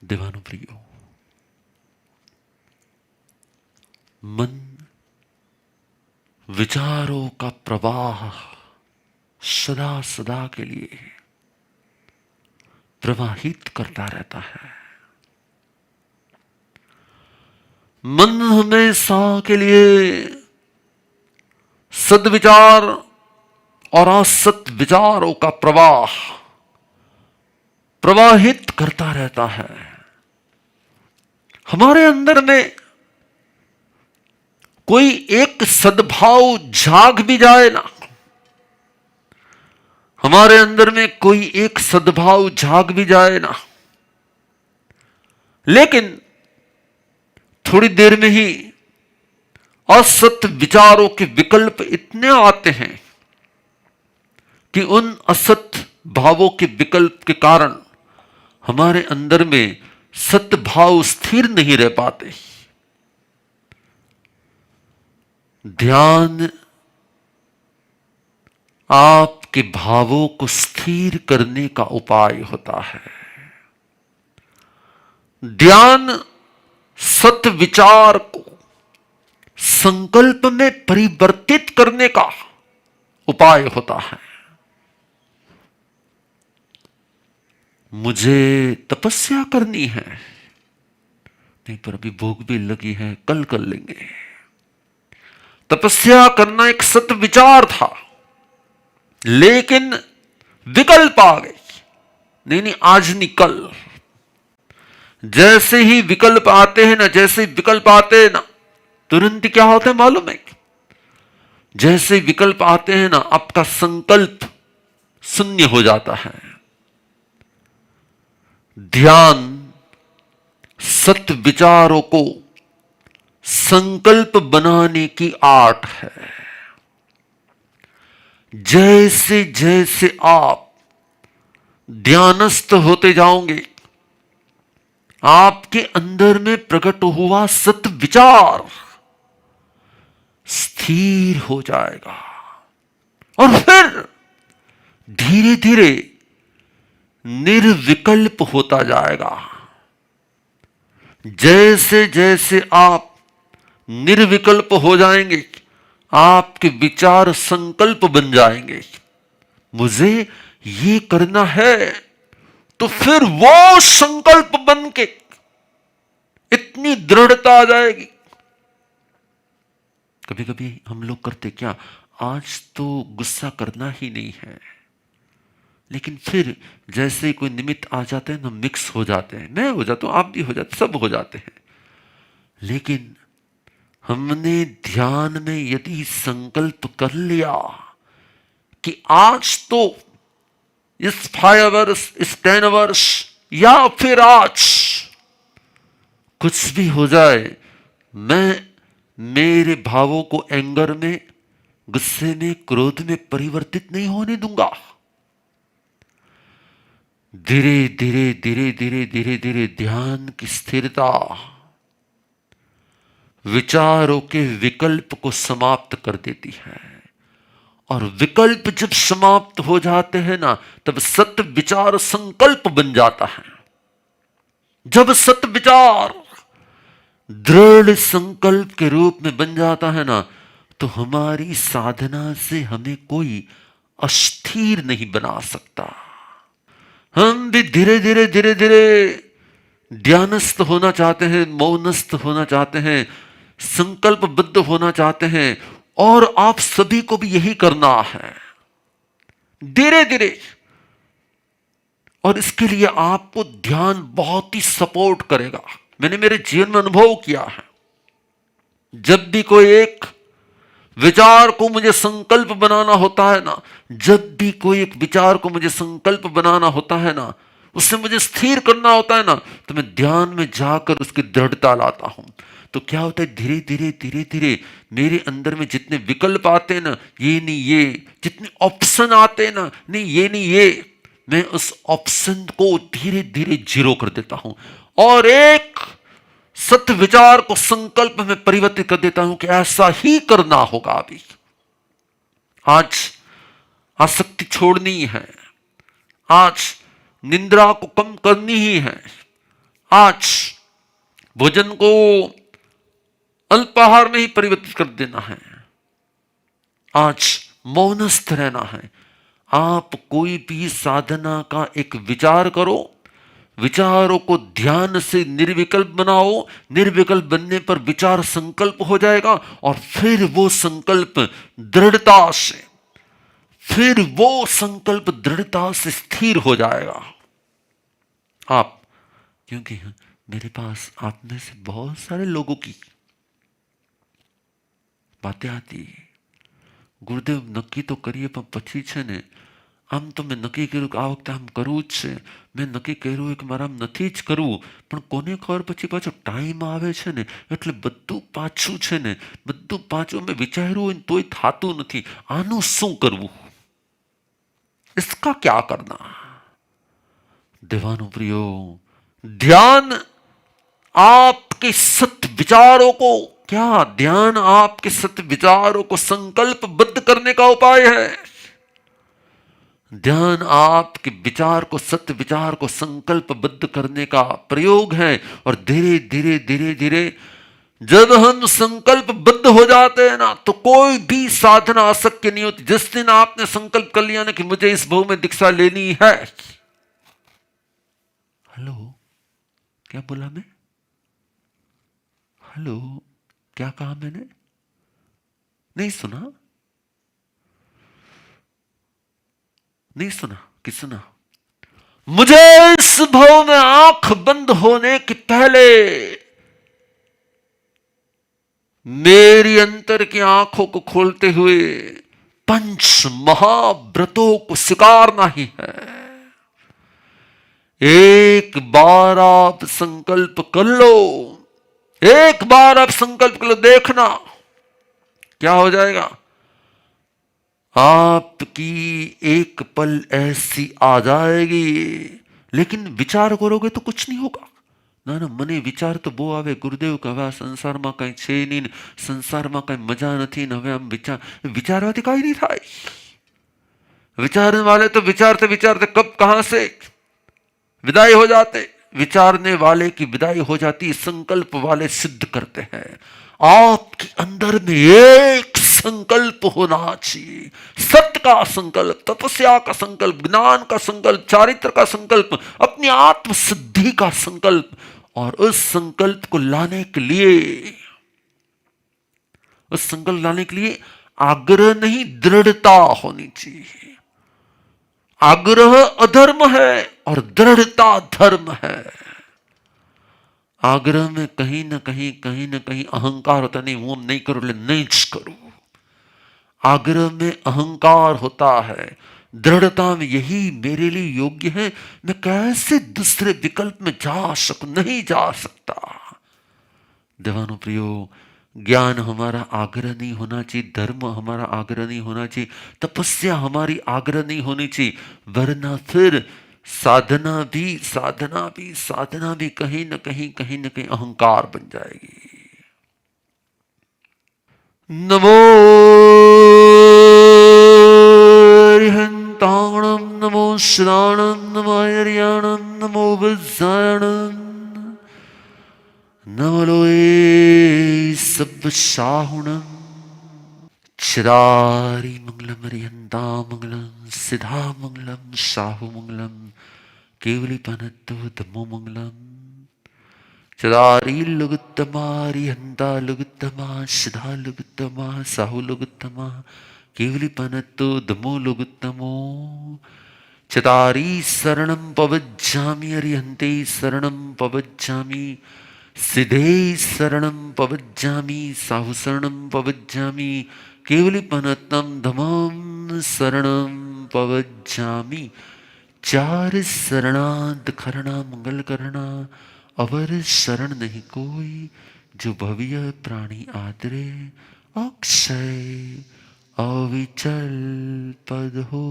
दीवानों प्रियो, मन विचारों का प्रवाह सदा सदा के लिए प्रवाहित करता रहता है। मन हमेशा के लिए सद्विचार और असत विचारों का प्रवाह प्रवाहित करता रहता है। हमारे अंदर में कोई एक सद्भाव जाग भी जाए ना, हमारे अंदर में कोई एक सद्भाव जाग भी जाए ना, लेकिन थोड़ी देर में ही असत विचारों के विकल्प इतने आते हैं कि उन असत भावों के विकल्प के कारण हमारे अंदर में सद्भाव स्थिर नहीं रह पाते। ध्यान आपके भावों को स्थिर करने का उपाय होता है। ध्यान सत विचार को संकल्प में परिवर्तित करने का उपाय होता है। मुझे तपस्या करनी है, नहीं पर अभी भूख भी लगी है, कल कर लेंगे। तपस्या करना एक सत विचार था, लेकिन विकल्प आ गए, नहीं नहीं आज नहीं कल। जैसे ही विकल्प आते हैं ना, जैसे विकल्प आते हैं ना, तुरंत क्या होता है मालूम है? जैसे विकल्प आते हैं ना, आपका संकल्प शून्य हो जाता है। ध्यान सत विचारों को संकल्प बनाने की आर्ट है। जैसे जैसे आप ध्यानस्थ होते जाओगे, आपके अंदर में प्रकट हुआ सत विचार स्थिर हो जाएगा और फिर धीरे धीरे निर्विकल्प होता जाएगा। जैसे जैसे आप निर्विकल्प हो जाएंगे, आपके विचार संकल्प बन जाएंगे। मुझे ये करना है, तो फिर वो संकल्प बन के इतनी दृढ़ता आ जाएगी। कभी कभी हम लोग करते क्या, आज तो गुस्सा करना ही नहीं है, लेकिन फिर जैसे कोई निमित्त आ जाते हैं ना, मिक्स हो जाते हैं। मैं हो जाता हूं, आप भी हो जाते, सब हो जाते हैं। लेकिन हमने ध्यान में यदि संकल्प कर लिया कि आज तो इस 5 वर्ष, इस 10 वर्ष, या फिर आज कुछ भी हो जाए, मैं मेरे भावों को एंगर में, गुस्से में, क्रोध में परिवर्तित नहीं होने दूंगा। धीरे धीरे धीरे धीरे धीरे धीरे ध्यान की स्थिरता विचारों के विकल्प को समाप्त कर देती है। और विकल्प जब समाप्त हो जाते हैं ना, तब सत्य विचार संकल्प बन जाता है। जब सत्य विचार दृढ़ संकल्प के रूप में बन जाता है ना, तो हमारी साधना से हमें कोई अस्थिर नहीं बना सकता। हम भी धीरे धीरे धीरे धीरे ध्यानस्थ होना चाहते हैं, मौनस्थ होना चाहते हैं, संकल्पबद्ध होना चाहते हैं, और आप सभी को भी यही करना है धीरे धीरे। और इसके लिए आपको ध्यान बहुत ही सपोर्ट करेगा। मैंने मेरे जीवन में अनुभव किया है, जब भी कोई एक विचार को मुझे संकल्प बनाना होता है ना, जब भी कोई एक विचार को मुझे संकल्प बनाना होता है ना, उससे मुझे स्थिर करना होता है ना, तो मैं ध्यान में जाकर उसकी दृढ़ता लाता हूं। तो क्या होता है, धीरे धीरे धीरे धीरे मेरे अंदर में जितने विकल्प आते हैं ना, ये नहीं ये, जितने ऑप्शन आते हैं ना, नहीं ये नहीं ये, मैं उस ऑप्शन को धीरे धीरे जीरो कर देता हूं और एक सत्य विचार को संकल्प में परिवर्तित कर देता हूं कि ऐसा ही करना होगा। अभी आज आसक्ति छोड़नी है, आज निंद्रा को कम करनी ही है, आज भोजन को अल्पाहार में ही परिवर्तित कर देना है। आज मौनस्थ रहना है। आप कोई भी साधना का एक विचार करो, विचारों को ध्यान से निर्विकल्प बनाओ। निर्विकल्प बनने पर विचार संकल्प हो जाएगा और फिर वो संकल्प दृढ़ता से स्थिर हो जाएगा। आप, क्योंकि मेरे पास आप में से बहुत सारे लोगों की बातें आती है, ગુરુદેવ નક્કી તો કરીએ પણ પછી છે ને આમ તો મેં નક્કી કર્યું કે આ વખતે આમ કરવું જ છે, મેં નક્કી કર્યું કે મારે આમ નથી જ કરવું, પણ કોને ખબર પછી પાછો ટાઈમ આવે છે ને એટલે બધું પાછું છે ને બધું પાછું મેં વિચાર્યું હોય તોય થતું નથી, આનું શું કરવું, इसका क्या करना। देवानु प्रियो, ध्यान आपके सत्य विचारों को, क्या ध्यान आपके सत्य विचारों को संकल्पबद्ध करने का उपाय है। ध्यान आपके विचार को, सत्य विचार को संकल्पबद्ध करने का प्रयोग है। और धीरे धीरे धीरे धीरे जब हम संकल्पबद्ध हो जाते हैं ना तो कोई भी साधना अशक्य नहीं होती। जिस दिन आपने संकल्प कर लिया ना कि मुझे इस भाव में दीक्षा लेनी है, हेलो क्या बोला मैं, हेलो क्या कहा मैंने, नहीं सुना, नहीं सुना कि सुना। मुझे इस भाव में आंख बंद होने के पहले मेरी अंतर की आंखों को खोलते हुए पंच महाव्रतों को स्वीकारना ही है। एक बार आप संकल्प कर लो, एक बार आप संकल्प कर लो, देखना क्या हो जाएगा। आपकी एक पल ऐसी आ जाएगी, लेकिन विचार करोगे तो कुछ नहीं होगा। ना ना, મને વિચાર તો બહુ આવે ગુરુદેવ કે હવે આ સંસારમાં કંઈ છે નહીં, સંસારમાં કંઈ મજા નથી ને હવે આમ વિચારવાથી કાંઈ નહીં થાય। विचारने वाले तो विचारते विचारते कब कहां से विदाई हो जाते। विचारने वाले की विदाई हो जाती, संकल्प वाले सिद्ध करते हैं। आपके अंदर में एक संकल्प होना चाहिए, सत्य का संकल्प, तपस्या का संकल्प, ज्ञान का संकल्प, चारित्र का संकल्प, अपनी आत्म सिद्धि का संकल्प। और उस संकल्प को लाने के लिए, उस संकल्प लाने के लिए आग्रह नहीं दृढ़ता होनी चाहिए। आग्रह अधर्म है और दृढ़ता धर्म है। आग्रह में कहीं ना कहीं अहंकार होता, नहीं वो नहीं करो ले नहीं करो। आग्रह में अहंकार होता है, दृढ़ता में यही मेरे लिए योग्य है, मैं कैसे दूसरे विकल्प में जा सकूं, नहीं जा सकता। देवानो प्रियो, ज्ञान हमारा आग्रह नहीं होना चाहिए, धर्म हमारा आग्रह नहीं होना चाहिए, तपस्या हमारी आग्रह नहीं होनी चाहिए, वरना फिर साधना भी कहीं ना कहीं अहंकार बन जाएगी। नमो हरिहंताणम, नमो श्राणम, नमो हरियाणम, नमो वज्रायणम, नमो लोए सब साहुणम। चिरारी मंगलम, हरिहंता मंगलम, सिद्धा मंगलम, साहु मंगलम, केवली पनत्तु धम्मो मंगलम। चदारी लुगुत्तमा, हरिहंता लुगुत्तमा, सिद्धा लुगुत्तमा, साहु लुगुत्तमा, केवली पनत्तु धम्मो लुगुत्तमो। चदारी शरणं पवज्जामि, हरिहंते शरणं पवज्जामि, सिद्धे शरणं पवज्जामि, साहु शरणं पवज्जामि, केवली पनत्तं धम्मं शरणं पवज्जामि। चार शरणाद खरणा मंगल करना, अवर शरण नहीं कोई, जो भव्य प्राणी आदरे, अक्षय अविचल पद हो।